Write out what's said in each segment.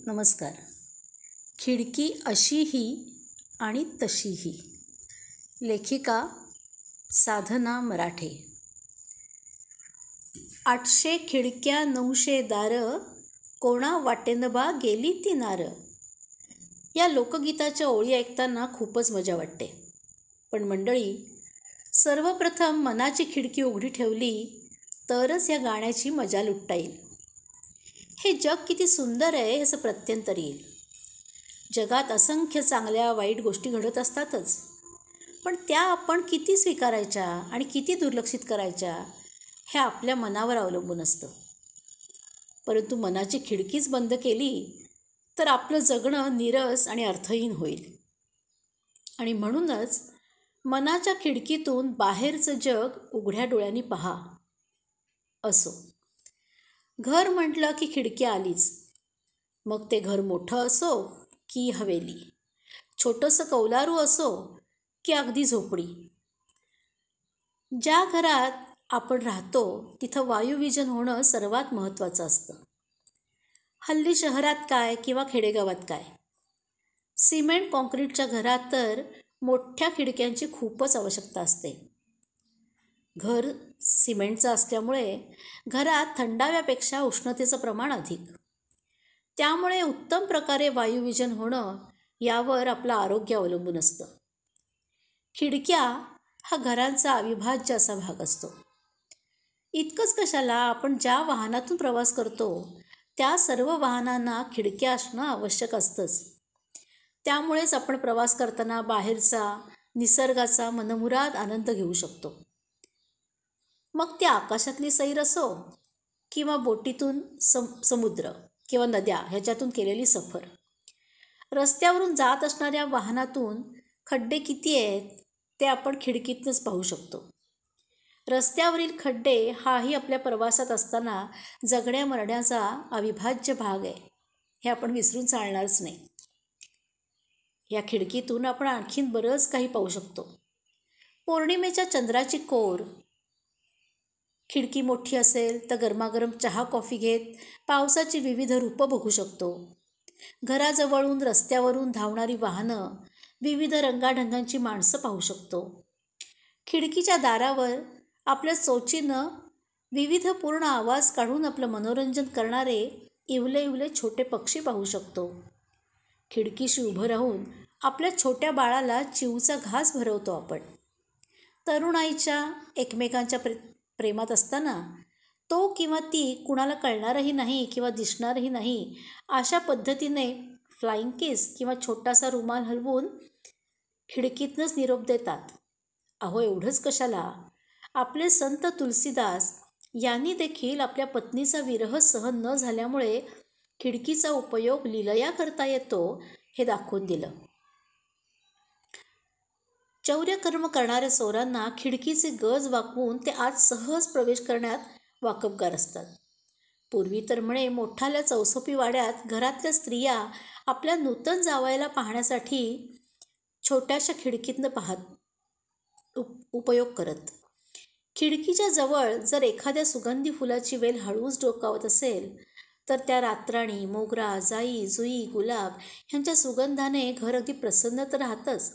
नमस्कार. खिडकी अशीही आणि तशीही. लेखिका साधना मराठे. 800 खिडक्या 900 दारं, कोणा वाटेन बा गेली ती नार. या लोकगीताच्या ओळी ऐकताना खूपच मजा वाटते. पण मंडळी, सर्वप्रथम मनाची खिडकी उघडी ठेवली तरच या गाण्याची मजा लुटता येईल. हे जग किती सुंदर आहे याचं प्रत्यंतर येईल. जगात असंख्य चांगल्या वाईट गोष्टी घडत असतातच, पण त्या आपण किती स्वीकारायच्या आणि किती दुर्लक्षित करायच्या हे आपल्या मनावर अवलंबून असतं. परंतु मनाची खिडकीच बंद केली तर आपलं जगणं नीरस आणि अर्थहीन होईल. आणि म्हणूनच मनाच्या खिडकीतून बाहेरचं जग उघड्या डोळ्यांनी पहा. असो, घर म्हटलं की खिडकी आलीच. मग ते घर मोठं असो की हवेली, छोटंसं कौलारू असो की अगदी झोपडी. ज्या घरात आपण राहतो तिथं वायुविजन होणं सर्वात महत्त्वाचं असतं. हल्ली शहरात काय किंवा खेडेगावात काय, सिमेंट कॉन्क्रीटच्या घरात तर मोठ्या खिडक्यांची खूपच आवश्यकता असते. घर सिमेंटचं असल्यामुळे घरात थंडाव्यापेक्षा उष्णतेचं प्रमाण अधिक. त्यामुळे उत्तम प्रकारे वायुविजन होणं यावर आपलं आरोग्य अवलंबून असतं. खिडक्या हा घरांचा अविभाज्य असा भाग असतो. इतकंच कशाला, आपण ज्या वाहनातून प्रवास करतो त्या सर्व वाहनांना खिडक्या असणं आवश्यक असतंच. त्यामुळेच आपण प्रवास करताना बाहेरचा निसर्गाचा मनमुराद आनंद घेऊ शकतो. मग ती आकाशातली सैर असो किंवा बोटीतून समुद्र किंवा नद्या ह्याच्यातून केलेली सफर. रस्त्यावरून जात असणाऱ्या वाहनातून खड्डे किती आहेत ते आपण खिडकीतूनच पाहू शकतो. रस्त्यावरील खड्डे हाही आपल्या प्रवासात असताना जगण्या मरण्याचा अविभाज्य भाग आहे, हे आपण विसरून चालणारच नाही. या खिडकीतून आपण आणखीन बरंच काही पाहू शकतो. पौर्णिमेच्या चंद्राची कोर. खिडकी मोठी असेल तर गरमागरम चहा कॉफी घेत पावसाची विविध रूपं बघू शकतो. घराजवळून रस्त्यावरून धावणारी वाहनं, विविध रंगाढंगांची माणसं पाहू शकतो. खिडकीच्या दारावर आपल्या चोचीनं विविध पूर्ण आवाज काढून आपलं मनोरंजन करणारे इवले इवले छोटे पक्षी पाहू शकतो. खिडकीशी उभं राहून आपल्या छोट्या बाळाला चिवचा घास भरवतो आपण. तरुणाईच्या एकमेकांच्या प्रेमात असताना तो किंवा ती कुणाला कळणारही नाही किंवा दिसणारही नाही अशा पद्धतीने फ्लाइंग किस किंवा छोटासा रुमाल हलवून खिडकीतनंच निरोप देतात. अहो, एवढंच कशाला, आपले संत तुलसीदास यांनी देखील आपल्या पत्नीचा विरह सहन न झाल्यामुळे खिडकीचा उपयोग लीलया करता येतो हे दाखवून दिलं. चौर्यकर्म करणाऱ्या चोरांना खिडकीचे गज वाकवून ते आज सहज प्रवेश करण्यात वाकबगार असतात. पूर्वी तर म्हणे मोठाल्या चौसोपी वाड्यात घरातल्या स्त्रिया आपल्या नूतन जावयाला पाहण्यासाठी छोट्याशा खिडकीतनं पाहत उपयोग करत. खिडकीच्या जवळ जर एखाद्या सुगंधी फुलाची वेल हळूच डोकावत असेल तर त्या रातराणी, मोगरा, जाई, जुई, गुलाब ह्यांच्या सुगंधाने घर अगदी प्रसन्न तर राहतंच,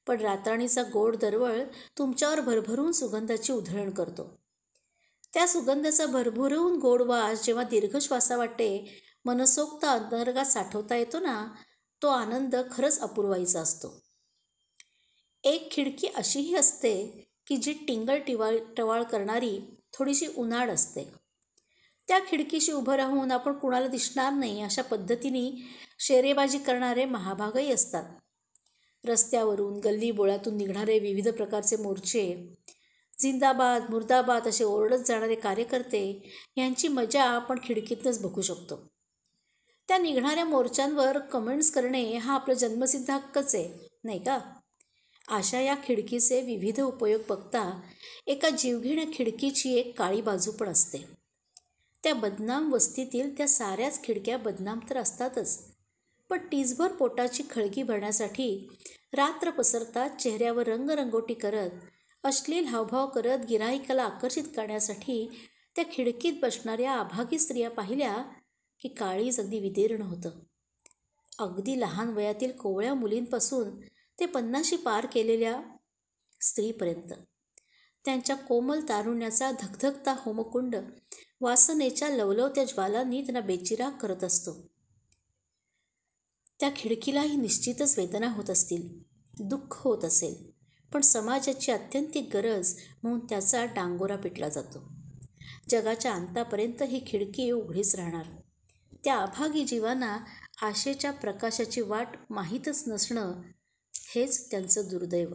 पण रातराणीचा गोड दरवळ तुमच्यावर भरभरून सुगंधाची उधळण करतो. त्या सुगंधाचा भरभरून गोड वास जेव्हा दीर्घ श्वासा वाटे मनसोक्त अंतर्गात साठवता येतो ना, तो आनंद खरंच अपूर्वाईचा असतो. एक खिडकी अशीही असते की जी टिंगल टवाळ करणारी थोडीशी उनाड असते. त्या खिडकीशी उभं राहून आपण कुणाला दिसणार नाही अशा पद्धतीने शेरेबाजी करणारे महाभागही असतात. रस्त्यावरून गल्लीबोळातून निघणारे विविध प्रकारचे मोर्चे, जिंदाबाद मुर्दाबाद असे ओरडत जाणारे कार्यकर्ते यांची मजा आपण खिडकीतनंच बघू शकतो. त्या निघणाऱ्या मोर्चांवर कमेंट्स करणे हा आपला जन्मसिद्ध हक्कच आहे, नाही का? अशा या खिडकीचे विविध उपयोग बघता एका जीवघेण्या खिडकीची एक काळी बाजू पण असते. त्या बदनाम वस्तीतील त्या साऱ्याच खिडक्या बदनाम तर असतातच, पण टीसभर पोटाची खळगी भरण्यासाठी रात्र पसरतात चेहऱ्यावर रंगरंगोटी करत, अश्लील हावभाव करत गिऱ्हाईकाला आकर्षित करण्यासाठी त्या खिडकीत बसणाऱ्या अभागी स्त्रिया पाहिल्या की काळीज अगदी विदीर्ण होतं. अगदी लहान वयातील कोवळ्या मुलींपासून ते 50 पार केलेल्या स्त्रीपर्यंत. त्यांच्या कोमल तारुण्याचा धगधगता होमकुंड वासनेच्या लवलवत्या ज्वालांनी त्यांना बेचिराग करत असतो. त्या खिडकीलाही निश्चितच वेदना होत असतील, दुःख होत असेल, पण समाजाची आत्यंतिक गरज म्हणून त्याचा डांगोरा पिटला जातो. जगाच्या अंतापर्यंत ही खिडकी उघडीच राहणार. त्या अभागी जीवांना आशेच्या प्रकाशाची वाट माहीतच नसणं हेच त्यांचं दुर्दैव.